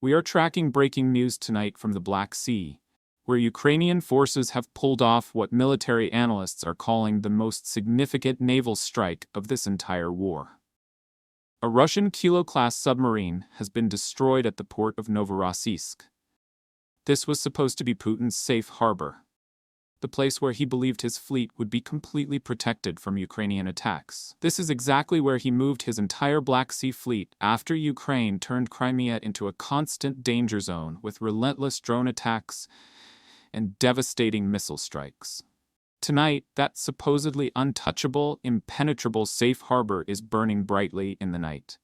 We are tracking breaking news tonight from the Black Sea, where Ukrainian forces have pulled off what military analysts are calling the most significant naval strike of this entire war. A Russian Kilo-class submarine has been destroyed at the port of Novorossiysk. This was supposed to be Putin's safe harbor, the place where he believed his fleet would be completely protected from Ukrainian attacks. This is exactly where he moved his entire Black Sea fleet after Ukraine turned Crimea into a constant danger zone with relentless drone attacks and devastating missile strikes. Tonight, that supposedly untouchable, impenetrable safe harbor is burning brightly in the night.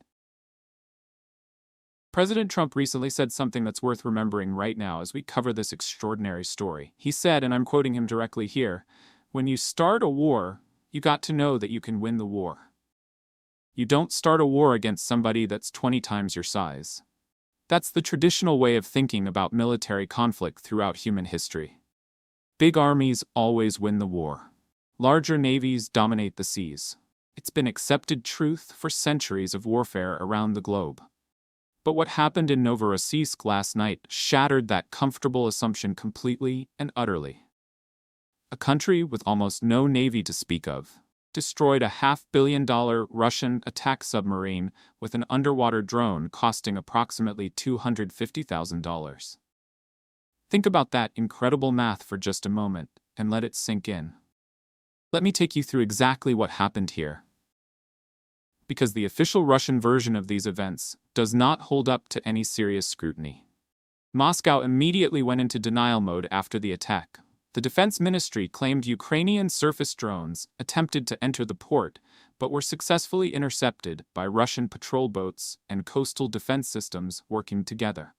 President Trump recently said something that's worth remembering right now as we cover this extraordinary story. He said, and I'm quoting him directly here, "When you start a war, you got to know that you can win the war. You don't start a war against somebody that's 20 times your size." That's the traditional way of thinking about military conflict throughout human history. Big armies always win the war. Larger navies dominate the seas. It's been accepted truth for centuries of warfare around the globe. But what happened in Novorossiysk last night shattered that comfortable assumption completely and utterly. A country with almost no navy to speak of destroyed a $500 million Russian attack submarine with an underwater drone costing approximately $250,000. Think about that incredible math for just a moment and let it sink in. Let me take you through exactly what happened here, because the official Russian version of these events does not hold up to any serious scrutiny. Moscow immediately went into denial mode after the attack. The Defense Ministry claimed Ukrainian surface drones attempted to enter the port, but were successfully intercepted by Russian patrol boats and coastal defense systems working together.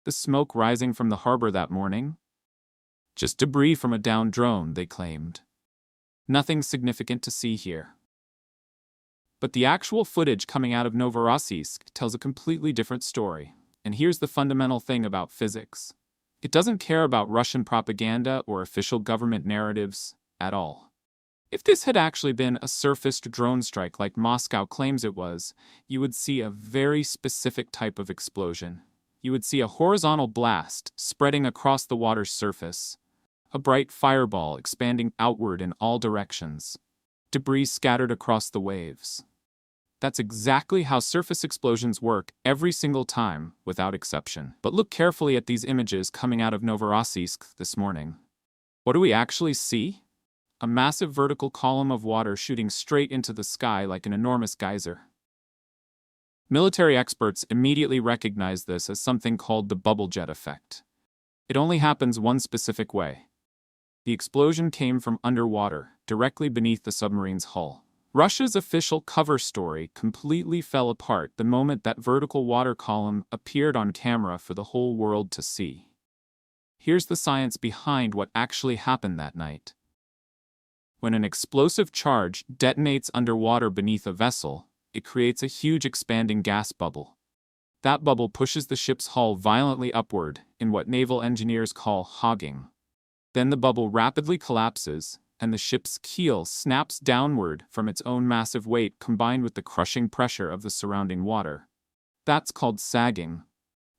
The smoke rising from the harbor that morning? Just debris from a downed drone, they claimed. Nothing significant to see here. But the actual footage coming out of Novorossiysk tells a completely different story. And here's the fundamental thing about physics. It doesn't care about Russian propaganda or official government narratives at all. If this had actually been a surfaced drone strike like Moscow claims it was, you would see a very specific type of explosion. You would see a horizontal blast spreading across the water's surface, a bright fireball expanding outward in all directions, debris scattered across the waves. That's exactly how surface explosions work every single time, without exception. But look carefully at these images coming out of Novorossiysk this morning. What do we actually see? A massive vertical column of water shooting straight into the sky like an enormous geyser. Military experts immediately recognize this as something called the bubble jet effect. It only happens one specific way. The explosion came from underwater, directly beneath the submarine's hull. Russia's official cover story completely fell apart the moment that vertical water column appeared on camera for the whole world to see. Here's the science behind what actually happened that night. When an explosive charge detonates underwater beneath a vessel, it creates a huge expanding gas bubble. That bubble pushes the ship's hull violently upward in what naval engineers call hogging. Then the bubble rapidly collapses, and the ship's keel snaps downward from its own massive weight combined with the crushing pressure of the surrounding water. That's called sagging.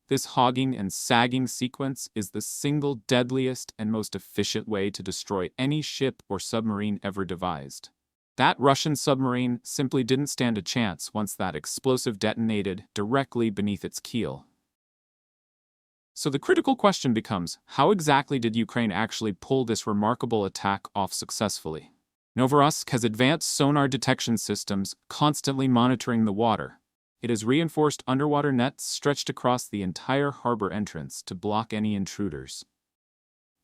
This hogging and sagging sequence is the single deadliest and most efficient way to destroy any ship or submarine ever devised. That Russian submarine simply didn't stand a chance once that explosive detonated directly beneath its keel. So the critical question becomes, how exactly did Ukraine actually pull this remarkable attack off successfully? Novorossiysk has advanced sonar detection systems constantly monitoring the water. It has reinforced underwater nets stretched across the entire harbor entrance to block any intruders.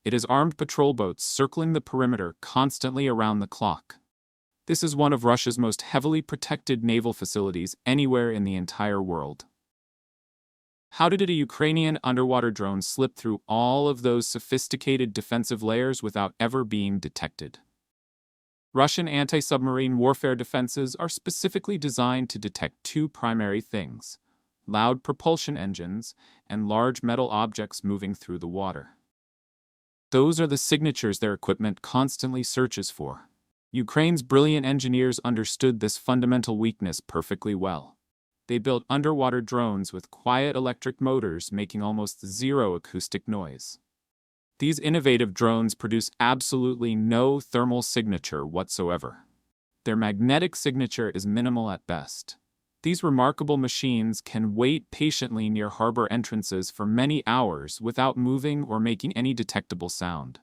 It has armed patrol boats circling the perimeter constantly around the clock. This is one of Russia's most heavily protected naval facilities anywhere in the entire world. How did a Ukrainian underwater drone slip through all of those sophisticated defensive layers without ever being detected? Russian anti-submarine warfare defenses are specifically designed to detect two primary things: loud propulsion engines and large metal objects moving through the water. Those are the signatures their equipment constantly searches for. Ukraine's brilliant engineers understood this fundamental weakness perfectly well. They built underwater drones with quiet electric motors making almost zero acoustic noise. These innovative drones produce absolutely no thermal signature whatsoever. Their magnetic signature is minimal at best. These remarkable machines can wait patiently near harbor entrances for many hours without moving or making any detectable sound.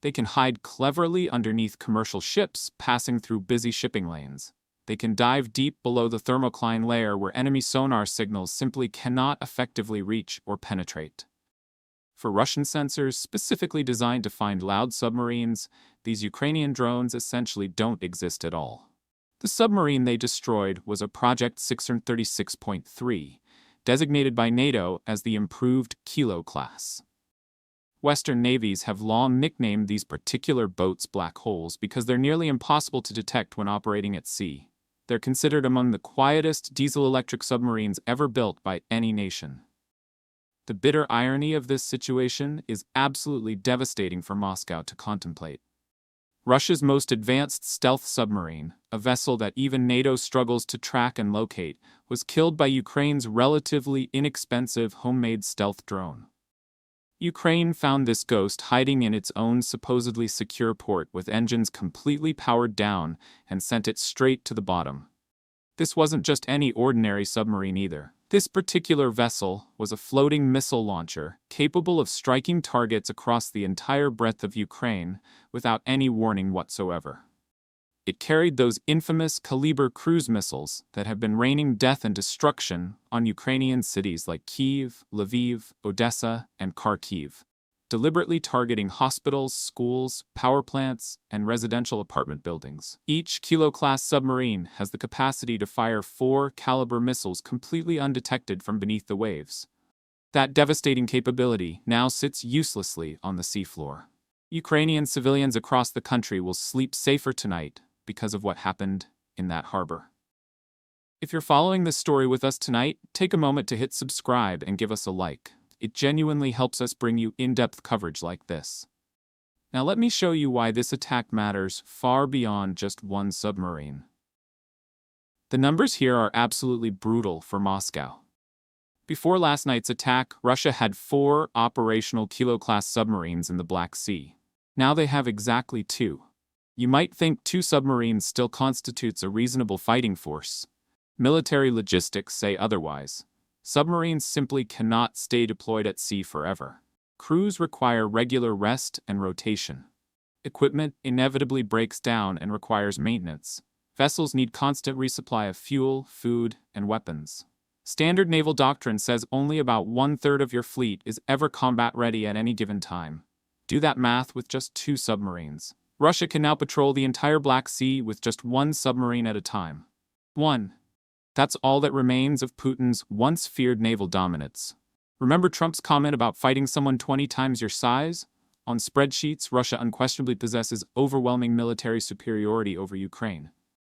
They can hide cleverly underneath commercial ships passing through busy shipping lanes. They can dive deep below the thermocline layer where enemy sonar signals simply cannot effectively reach or penetrate. For Russian sensors specifically designed to find loud submarines, these Ukrainian drones essentially don't exist at all. The submarine they destroyed was a Project 636.3, designated by NATO as the improved Kilo class. Western navies have long nicknamed these particular boats black holes because they're nearly impossible to detect when operating at sea. They're considered among the quietest diesel-electric submarines ever built by any nation. The bitter irony of this situation is absolutely devastating for Moscow to contemplate. Russia's most advanced stealth submarine, a vessel that even NATO struggles to track and locate, was killed by Ukraine's relatively inexpensive homemade stealth drone. Ukraine found this ghost hiding in its own supposedly secure port with engines completely powered down and sent it straight to the bottom. This wasn't just any ordinary submarine either. This particular vessel was a floating missile launcher capable of striking targets across the entire breadth of Ukraine without any warning whatsoever. It carried those infamous Kaliber cruise missiles that have been raining death and destruction on Ukrainian cities like Kyiv, Lviv, Odessa, and Kharkiv, deliberately targeting hospitals, schools, power plants, and residential apartment buildings. Each Kilo-class submarine has the capacity to fire 4 caliber missiles completely undetected from beneath the waves. That devastating capability now sits uselessly on the seafloor. Ukrainian civilians across the country will sleep safer tonight because of what happened in that harbor. If you're following this story with us tonight, take a moment to hit subscribe and give us a like. It genuinely helps us bring you in-depth coverage like this. Now let me show you why this attack matters far beyond just one submarine. The numbers here are absolutely brutal for Moscow. Before last night's attack, Russia had 4 operational Kilo-class submarines in the Black Sea. Now they have exactly 2. You might think 2 submarines still constitutes a reasonable fighting force. Military logistics say otherwise. Submarines simply cannot stay deployed at sea forever. Crews require regular rest and rotation. Equipment inevitably breaks down and requires maintenance. Vessels need constant resupply of fuel, food, and weapons. Standard naval doctrine says only about 1/3 of your fleet is ever combat ready at any given time. Do that math with just 2 submarines. Russia can now patrol the entire Black Sea with just 1 submarine at a time. 1. That's all that remains of Putin's once-feared naval dominance. Remember Trump's comment about fighting someone 20 times your size? On spreadsheets, Russia unquestionably possesses overwhelming military superiority over Ukraine.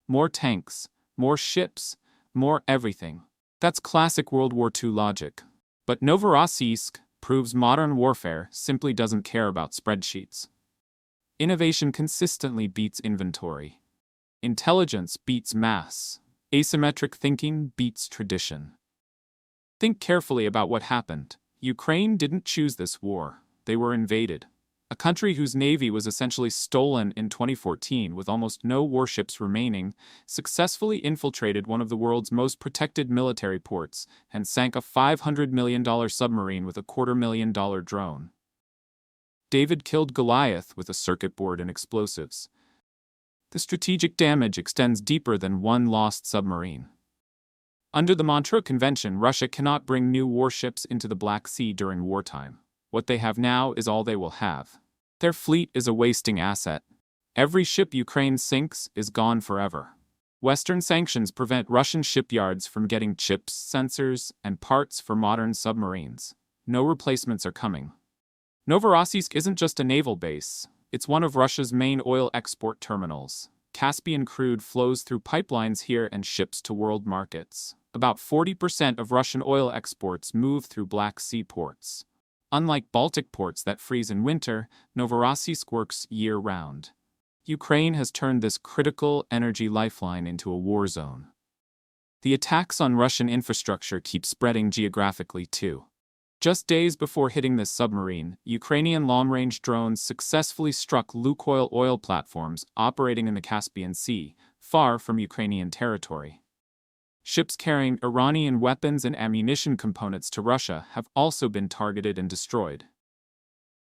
More tanks, more ships, more everything. That's classic World War II logic. But Novorossiysk proves modern warfare simply doesn't care about spreadsheets. Innovation consistently beats inventory. Intelligence beats mass. Asymmetric thinking beats tradition. Think carefully about what happened. Ukraine didn't choose this war. They were invaded. A country whose navy was essentially stolen in 2014 with almost no warships remaining, successfully infiltrated one of the world's most protected military ports and sank a $500 million submarine with a $250,000 drone. David killed Goliath with a circuit board and explosives. The strategic damage extends deeper than one lost submarine. Under the Montreux Convention, Russia cannot bring new warships into the Black Sea during wartime. What they have now is all they will have. Their fleet is a wasting asset. Every ship Ukraine sinks is gone forever. Western sanctions prevent Russian shipyards from getting chips, sensors, and parts for modern submarines. No replacements are coming. Novorossiysk isn't just a naval base. It's one of Russia's main oil export terminals. Caspian crude flows through pipelines here and ships to world markets. About 40% of Russian oil exports move through Black Sea ports. Unlike Baltic ports that freeze in winter, Novorossiysk works year-round. Ukraine has turned this critical energy lifeline into a war zone. The attacks on Russian infrastructure keep spreading geographically too. Just days before hitting this submarine, Ukrainian long-range drones successfully struck Lukoil oil platforms operating in the Caspian Sea, far from Ukrainian territory. Ships carrying Iranian weapons and ammunition components to Russia have also been targeted and destroyed.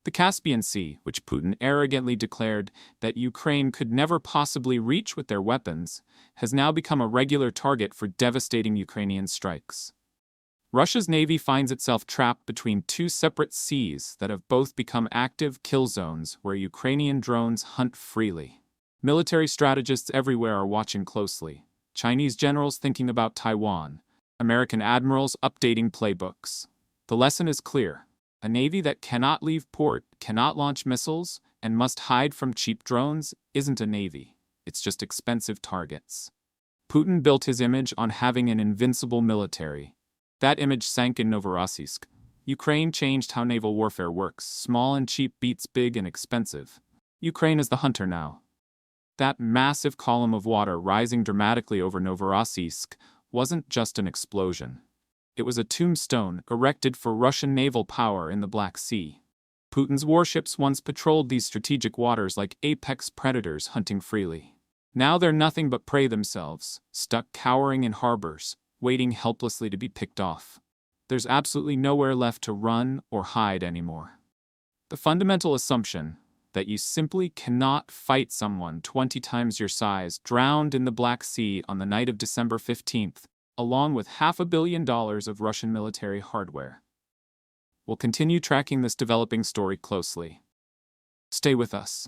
The Caspian Sea, which Putin arrogantly declared that Ukraine could never possibly reach with their weapons, has now become a regular target for devastating Ukrainian strikes. Russia's navy finds itself trapped between two separate seas that have both become active kill zones where Ukrainian drones hunt freely. Military strategists everywhere are watching closely. Chinese generals thinking about Taiwan, American admirals updating playbooks. The lesson is clear. A navy that cannot leave port, cannot launch missiles, and must hide from cheap drones isn't a navy. It's just expensive targets. Putin built his image on having an invincible military. That image sank in Novorossiysk. Ukraine changed how naval warfare works. Small and cheap beats big and expensive. Ukraine is the hunter now. That massive column of water rising dramatically over Novorossiysk wasn't just an explosion. It was a tombstone erected for Russian naval power in the Black Sea. Putin's warships once patrolled these strategic waters like apex predators hunting freely. Now they're nothing but prey themselves, stuck cowering in harbors, waiting helplessly to be picked off. There's absolutely nowhere left to run or hide anymore. The fundamental assumption that you simply cannot fight someone 20 times your size drowned in the Black Sea on the night of December 15th, along with $500 million of Russian military hardware. We'll continue tracking this developing story closely. Stay with us.